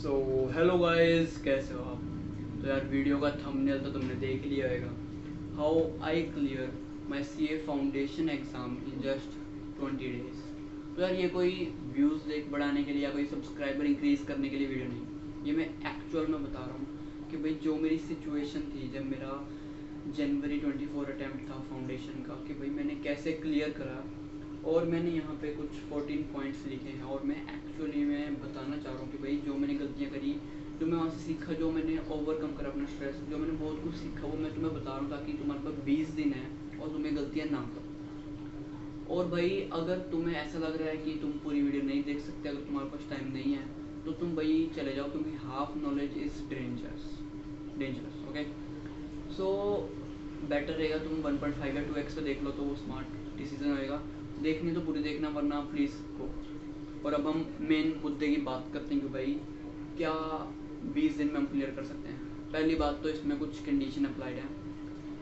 So hello guys, कैसे हो आप। तो यार वीडियो का थंबनेल तो तुमने देख लिया होगा। How I clear my CA foundation exam in just 20 days. तो यार ये कोई व्यूज़ देख बढ़ाने के लिए या कोई सब्सक्राइबर इंक्रीज़ करने के लिए वीडियो नहीं, ये मैं एक्चुअल में बता रहा हूँ कि भाई जो मेरी सिचुएशन थी जब मेरा जनवरी 24 अटैम्प्ट था फाउंडेशन का, कि भाई मैंने कैसे क्लियर करा। और मैंने यहाँ पे कुछ 14 पॉइंट्स लिखे हैं और मैं एक्चुअली मैं बताना चाह रहा हूँ कि भाई जो मैंने गलतियाँ करी, जो मैं वहाँ से सीखा, जो मैंने ओवरकम करा अपना स्ट्रेस, जो मैंने बहुत कुछ सीखा, वो मैं तुम्हें बता रहा हूँ ताकि तुम्हारे पास 20 दिन है और तुम्हें गलतियाँ ना करो। और भाई अगर तुम्हें ऐसा लग रहा है कि तुम पूरी वीडियो नहीं देख सकते, अगर तुम्हारे पास टाइम नहीं है तो तुम भाई चले जाओ, क्योंकि half knowledge is dangerous. Okay, so better रहेगा तुम 1.5 या 2x पे देख लो तो वो स्मार्ट डिसीजन होएगा। देखनी तो पूरी देखना, वरना प्लीज़ को। और अब हम मेन मुद्दे की बात करते हैं कि भाई क्या 20 दिन में हम क्लियर कर सकते हैं। पहली बात तो इसमें कुछ कंडीशन अप्लाइड है।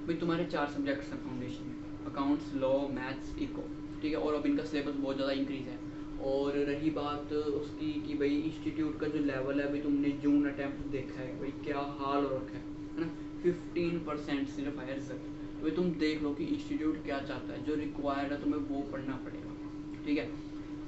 भाई तुम्हारे 4 सब्जेक्ट्स हैं फाउंडेशन में, अकाउंट्स, लॉ, मैथ्स, इको, ठीक है। और अब इनका सिलेबस बहुत ज़्यादा इंक्रीज़ है। और रही बात उसकी कि भाई इंस्टीट्यूट का जो लेवल है, भाई तुमने जून अटैम्प्ट देखा है, भाई क्या हाल हो रखा है ना। 15% सिर्फ आया रिजल्ट। तो भाई तुम देख लो कि इंस्टीट्यूट क्या चाहता है, जो रिक्वायर्ड है तुम्हें वो पढ़ना पड़ेगा, ठीक है।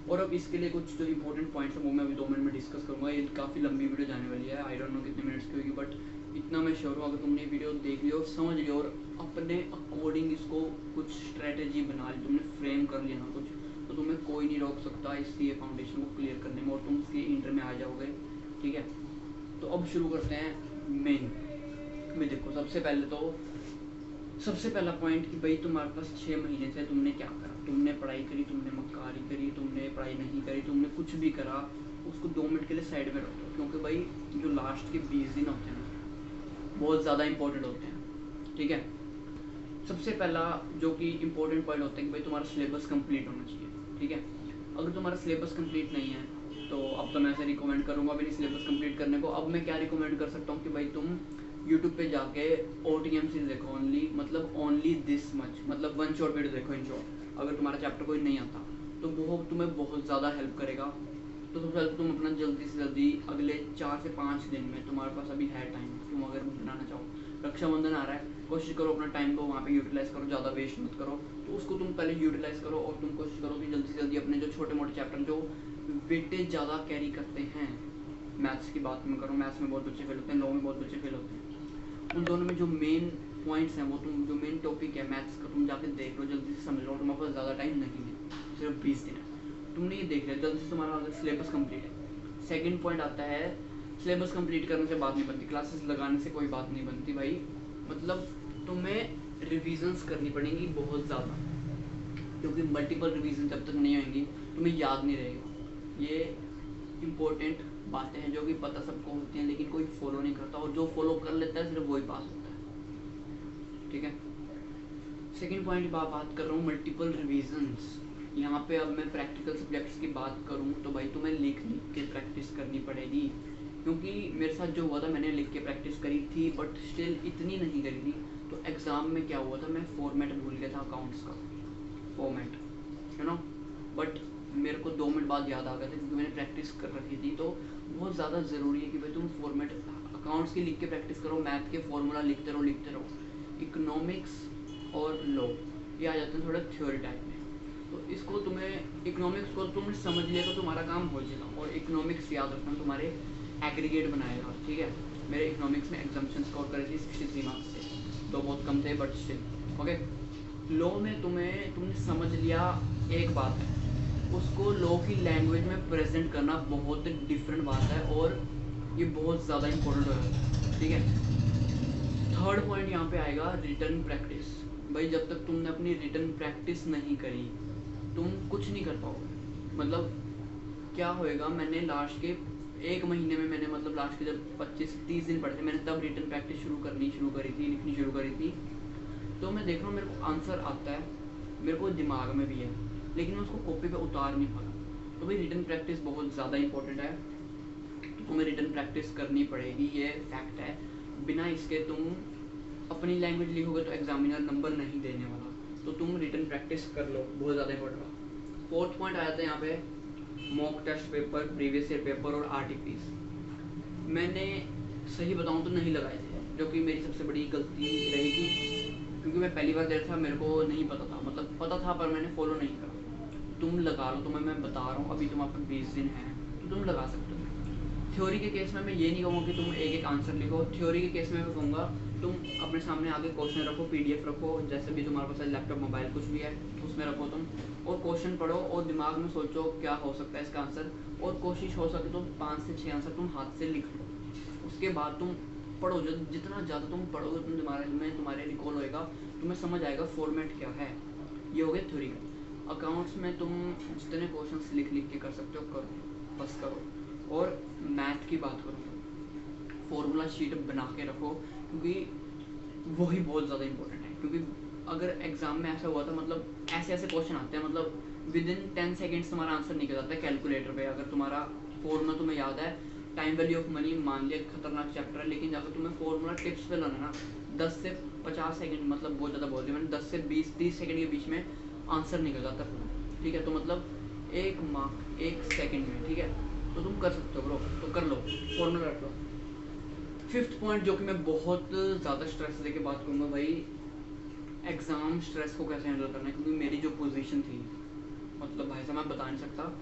और अब इसके लिए कुछ जो इंपॉर्टेंट पॉइंट्स हैं वो मैं अभी 2 मिनट में डिस्कस करूँगा। ये काफ़ी लंबी वीडियो जाने वाली है, आई डोंट नो कितने मिनट्स की होगी, बट इतना मैं श्योर हूँ अगर तुमने वीडियो देख लिया और समझ लिया और अपने अकॉर्डिंग इसको कुछ स्ट्रेटेजी बना ली, तुमने फ्रेम कर लिया ना कुछ, तो तुम्हें कोई नहीं रोक सकता इस सीए फाउंडेशन को क्लियर करने में और तुम इसके इंटर में आ जाओगे, ठीक है। तो अब शुरू करते हैं मेन में। देखो सबसे पहला पॉइंट कि भाई तुम्हारे पास 6 महीने से तुमने क्या करा। तुमने पढ़ाई करी, तुमने मक्कारी करी, तुमने पढ़ाई नहीं करी, तुमने कुछ भी करा, उसको 2 मिनट के लिए साइड में रखो, क्योंकि भाई जो लास्ट के 20 दिन होते हैं ना बहुत ज़्यादा इंपॉर्टेंट होते हैं, ठीक है। सबसे पहला जो कि इंपॉर्टेंट पॉइंट होता है कि भाई तुम्हारा सिलेबस कंप्लीट होना चाहिए, ठीक है। अगर तुम्हारा सिलेबस कंप्लीट नहीं है तो अब तो मैं ऐसे रिकमेंड करूँगा भी नहीं सिलेबस कंप्लीट करने को। अब मैं क्या रिकमेंड कर सकता हूँ कि भाई तुम यूट्यूब पे जाके OTMC देखो, ओनली दिस मच, मतलब 1 शॉट वीडियो देखो इन शॉर्ट। अगर तुम्हारा चैप्टर कोई नहीं आता तो वो तुम्हें बहुत ज़्यादा हेल्प करेगा। तो सबसे पहले तुम अपना जल्दी से जल्दी अगले 4 से 5 दिन में, तुम्हारे पास अभी है टाइम, तुम अगर बनाना चाहो, रक्षाबंधन आ रहा है, कोशिश करो अपना टाइम को वहाँ पे यूटिलाइज करो, ज़्यादा वेस्ट मत करो। तो उसको तुम पहले यूटिलाइज करो और तुम कोशिश करो कि जल्दी से जल्दी अपने जो छोटे मोटे चैप्टर जो वेटेज ज़्यादा कैरी करते हैं, मैथ्स की बात में करो, मैथ्स में बहुत बच्चे फेल होते हैं, लॉ में बहुत बच्चे फेल होते हैं, उन दोनों में जो मेन पॉइंट्स हैं वो तुम, जो मेन टॉपिक है मैथ्स का, तुम जाके देख लो, जल्दी से समझ लो। तुम्हारे पास ज़्यादा टाइम नहीं है, सिर्फ 20 दिन है, तुमने ये देख लिया, जल्दी से तुम्हारा सिलेबस कंप्लीट है। सेकंड पॉइंट आता है, सिलेबस कंप्लीट करने से बात नहीं बनती, क्लासेस लगाने से कोई बात नहीं बनती भाई। मतलब तुम्हें रिविजन्स करनी पड़ेंगी बहुत ज़्यादा, क्योंकि मल्टीपल रिवीजन जब तक नहीं होंगी तुम्हें याद नहीं रहेगा। ये इम्पोर्टेंट बातें हैं जो कि पता सबको होती हैं लेकिन कोई फॉलो नहीं करता, और जो फॉलो कर लेता है सिर्फ वही पास होता है, ठीक है। सेकेंड पॉइंट की बात कर रहा हूँ, मल्टीपल रिविजन्स। यहाँ पे अब मैं प्रैक्टिकल सब्जेक्ट्स की बात करूँ तो भाई तुम्हें लिख के प्रैक्टिस करनी पड़ेगी, क्योंकि मेरे साथ जो हुआ था मैंने लिख के प्रैक्टिस करी थी बट स्टिल इतनी नहीं करी थी। तो एग्ज़ाम में क्या हुआ था, मैं फॉर्मेट भूल गया था अकाउंट्स का फॉर्मेट, यू नो, बट मेरे को 2 मिनट बाद याद आ गया था क्योंकि मैंने प्रैक्टिस कर रखी थी। तो बहुत ज़्यादा ज़रूरी है कि भाई तुम फॉर्मेट अकाउंट्स की लिख के प्रैक्टिस करो, मैथ के फॉर्मूला लिखते रहो। इकोनॉमिक्स और लॉ ये आ जाते हैं थोड़ा थ्योरी टाइप में, तो इसको तुम्हें इकोनॉमिक्स को तुम समझ लिया तो तुम्हारा काम हो जाएगा। और इकोनॉमिक्स याद रखना तुम्हारे एग्रीगेट बनाएगा, ठीक है। मेरे इकोनॉमिक्स में एग्जाम्पशन स्कोर करे थी 63 मार्क्स से, तो बहुत कम थे बट स्टिल ओके। लॉ में तुमने समझ लिया, एक बात है उसको लॉ की लैंग्वेज में प्रेजेंट करना बहुत डिफरेंट बात है, और ये बहुत ज़्यादा इंपॉर्टेंट हो जाता है, ठीक है। थर्ड पॉइंट यहाँ पे आएगा रिटर्न प्रैक्टिस। भाई जब तक तुमने अपनी रिटर्न प्रैक्टिस नहीं करी तुम कुछ नहीं कर पाओगे। मतलब क्या होएगा, मैंने लास्ट के 1 महीने में मैंने मतलब लास्ट के जब 25-30 दिन पड़े थे मैंने तब रिटर्न प्रैक्टिस शुरू करी थी, लिखनी शुरू करी थी। तो मैं देख रहा हूँ मेरे को आंसर आता है, मेरे को दिमाग में भी है, लेकिन मैं उसको कॉपी पे उतार नहीं पा रहा। तो भाई रिटर्न प्रैक्टिस बहुत ज़्यादा इंपॉर्टेंट है, तो तुम्हें रिटर्न प्रैक्टिस करनी पड़ेगी, ये फैक्ट है। बिना इसके तुम अपनी लैंग्वेज लिखोगे तो एग्जामिनर नंबर नहीं देने वाला, तो तुम रिटर्न प्रैक्टिस कर लो, बहुत ज़्यादा इंपॉर्टेंट। फोर्थ पॉइंट आया था यहाँ पे, mock test paper, previous year paper और RTPs। मैंने सही बताऊँ तो नहीं लगाए थे, जो कि मेरी सबसे बड़ी गलती रहेगी, क्योंकि मैं पहली बार दे रहा था, मेरे को नहीं पता था, मतलब पता था पर मैंने फॉलो नहीं करा। तुम लगा लो, तुम्हें मैं बता रहा हूँ, अभी तुम आपके 20 दिन हैं तो तुम लगा सकते हो। थ्योरी के केस में मैं ये नहीं कहूँगा कि तुम एक एक आंसर लिखो। थ्योरी के केस में मैं कहूँगा तुम अपने सामने आगे क्वेश्चन रखो, पीडीएफ रखो, जैसे भी तुम्हारे पास लैपटॉप मोबाइल कुछ भी है उसमें रखो तुम, और क्वेश्चन पढ़ो और दिमाग में सोचो क्या हो सकता है इसका आंसर, और कोशिश हो सके तो 5 से 6 आंसर तुम हाथ से लिख लो। उसके बाद तुम पढ़ो, जितना ज़्यादा तुम पढ़ोगे तुम दिमाग में तुम्हारे रिकॉल होएगा, तुम्हें समझ आएगा फॉर्मेट क्या है। ये हो गया थ्योरी का। अकाउंट्स में तुम जितने क्वेश्चंस लिख लिख के कर सकते हो करो, बस करो। और मैथ की बात करूँ, फॉर्मूला शीट बना के रखो, क्योंकि वही बहुत ज़्यादा इंपॉर्टेंट है। क्योंकि अगर एग्जाम में ऐसा हुआ था, मतलब ऐसे ऐसे क्वेश्चन आते हैं, मतलब विद इन 10 सेकेंड्स तुम्हारा आंसर निकल जाता है कैलकुलेटर पे। अगर तुम्हारा फॉर्मूला तुम्हें याद है, टाइम वैल्यू ऑफ मनी मान लिया खतरनाक चैप्टर है, लेकिन अगर तुम्हें फॉर्मूला टिप्स पे लाना ना, 10 से 50 सेकंड, मतलब बहुत ज़्यादा बोल दिया मैंने, 10 से 20-30 सेकंड के बीच में आंसर निकल जाता है। ठीक है, तो मतलब 1 मार्क 1 सेकंड में, ठीक है, तो तुम कर सकते हो ब्रो, तो कर लो, फॉर्मूला रख लो। 5th पॉइंट जो कि मैं बहुत ज़्यादा स्ट्रेस लेके बात करूँगा भाई, एग्ज़ाम स्ट्रेस को कैसे हैंडल करना है। क्योंकि मेरी जो पोजीशन थी, मतलब भाई साहब मैं बता नहीं सकता,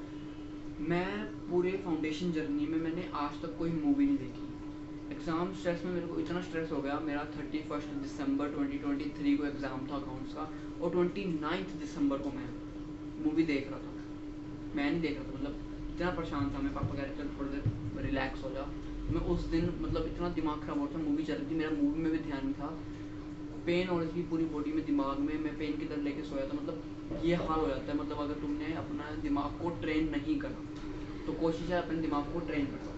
मैं पूरे फाउंडेशन जर्नी में मैंने आज तक कोई मूवी नहीं देखी। एग्ज़ाम स्ट्रेस में मेरे को इतना स्ट्रेस हो गया, मेरा 31 दिसंबर 2023 को एग्ज़ाम था अकाउंट्स का, और 29 दिसंबर को मैं मूवी देख रहा था। मैं नहीं देख रहा था, मतलब इतना परेशान था। मेरे पापा कह रहे चल थोड़ी देर रिलैक्स हो जा। मैं उस दिन मतलब इतना दिमाग खराब हो रहा था, मूवी चल रही थी, मेरा मूवी में भी ध्यान नहीं था, पेन हो रही थी पूरी बॉडी में, दिमाग में, मैं पेन की तरह लेके सोया था। मतलब ये हाल हो जाता है, मतलब अगर तुमने अपना दिमाग को ट्रेन नहीं करा तो कोशिश है अपने दिमाग को ट्रेन करो,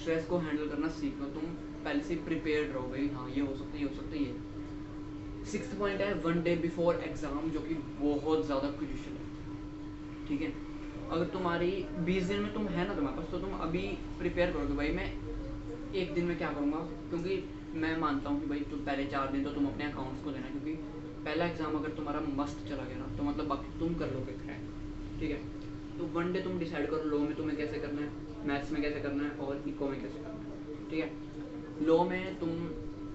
स्ट्रेस को हैंडल करना सीख लो, तुम पहले से प्रिपेयर्ड रहो भाई, हाँ ये हो सकता है, ये हो सकता है, ये। 6th पॉइंट है 1 डे बिफोर एग्ज़ाम, जो कि बहुत ज़्यादा क्रूशियल है। ठीक है, अगर तुम्हारी 20 दिन में तुम है ना तुम्हारे पास, तो तुम अभी प्रिपेयर करोगे भाई मैं 1 दिन में क्या करूँगा। क्योंकि मैं मानता हूँ कि भाई तुम पहले 4 दिन तो तुम अपने अकाउंट्स को देना, क्योंकि पहला एग्ज़ाम अगर तुम्हारा मस्त चला गया ना, तो मतलब बाकी तुम कर लोगे क्रैक। ठीक है, तो 1 डे तुम डिसाइड करो लॉ में तुम्हें कैसे करना है, मैथ्स में कैसे करना है, और इको में कैसे करना है। ठीक है, लॉ में तुम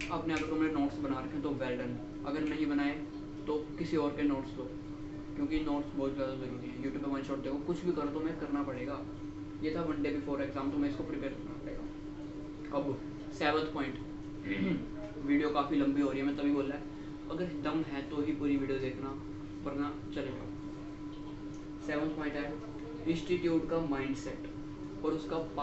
अपने, अगर तुमने नोट्स बना रखे हैं तो वेल डन, अगर नहीं बनाए तो किसी और के नोट्स लो, क्योंकि नोट्स बहुत ज़्यादा ज़रूरी है। यूट्यूब पे 1 शॉट देखो, कुछ भी करो तो मैं करना पड़ेगा। ये था 1 डे बिफोर एग्ज़ाम, तो मैं इसको प्रिपेयर करना पड़ेगा। अब 7th पॉइंट वीडियो काफ़ी लंबी हो रही है, मैं तभी बोल रहा है, अगर दम है तो ही पूरी वीडियो देखना, वरना चलेगा। 7th पॉइंट है इंस्टीट्यूट का माइंडसेट और उसका